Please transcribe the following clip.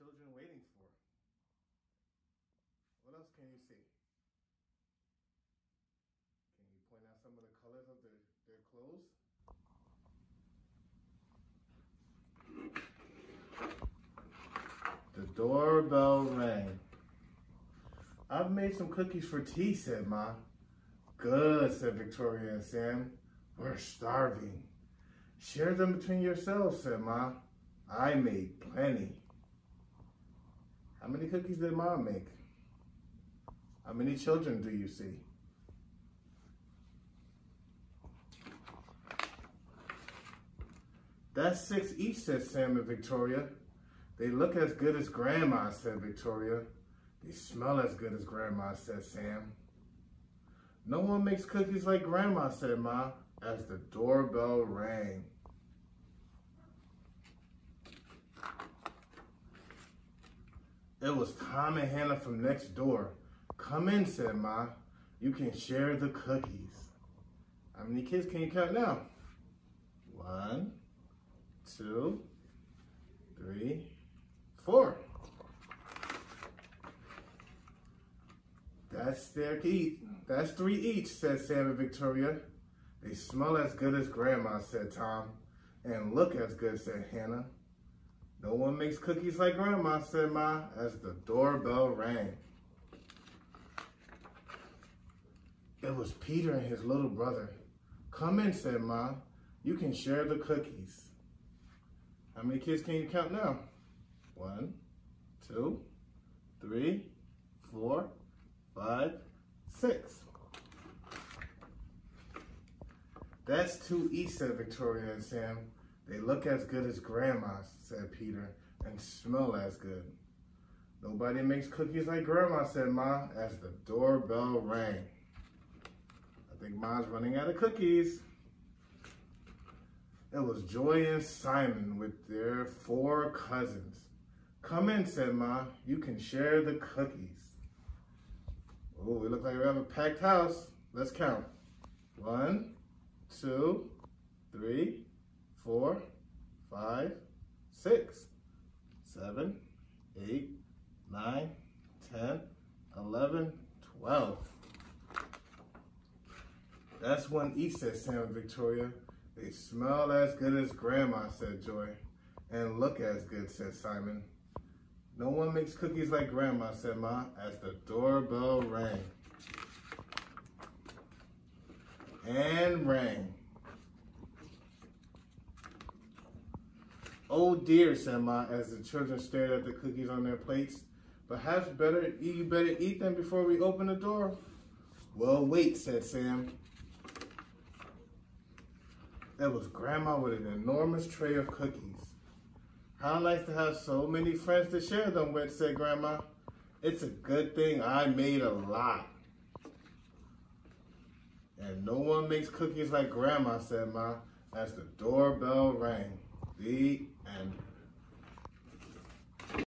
children waiting for? What else can you see? Can you point out some of the colors of their clothes? The doorbell rang. I've made some cookies for tea, said Ma. Good, said Victoria and Sam. We're starving. Share them between yourselves, said Ma. I made plenty. How many cookies did Mom make? How many children do you see? That's 6 each, said Sam and Victoria. They look as good as Grandma, said Victoria. They smell as good as Grandma, said Sam. No one makes cookies like Grandma, said Ma, as the doorbell rang. It was Tom and Hannah from next door. Come in, said Ma. You can share the cookies. How many kids can you count now? 1, 2, 3, 4. That's 3 each, said Sam and Victoria. They smell as good as Grandma, said Tom. And look as good, said Hannah. No one makes cookies like Grandma, said Ma, as the doorbell rang. It was Peter and his little brother. Come in, said Ma. You can share the cookies. How many kids can you count now? 1, 2, 3, 4, 5, 6. That's 2 each, said Victoria and Sam. They look as good as Grandma's, said Peter, and smell as good. Nobody makes cookies like Grandma, said Ma, as the doorbell rang. I think Ma's running out of cookies. It was Joy and Simon with their 4 cousins. Come in, said Ma. You can share the cookies. Oh, we look like we have a packed house. Let's count. 1, 2, 3, 4, 5, 6, 7, 8, 9, 10, 11, 12. That's 1 each, said Sam and Victoria. They smell as good as Grandma, said Joy. And look as good, said Simon. No one makes cookies like Grandma, said Ma, as the doorbell rang. And rang. Oh dear, said Ma, as the children stared at the cookies on their plates. Perhaps you better eat them before we open the door. Well, wait, said Sam. There was Grandma with an enormous tray of cookies. How nice to have so many friends to share them with, said Grandma. It's a good thing I made a lot. And no one makes cookies like Grandma, said Ma, as the doorbell rang. The end.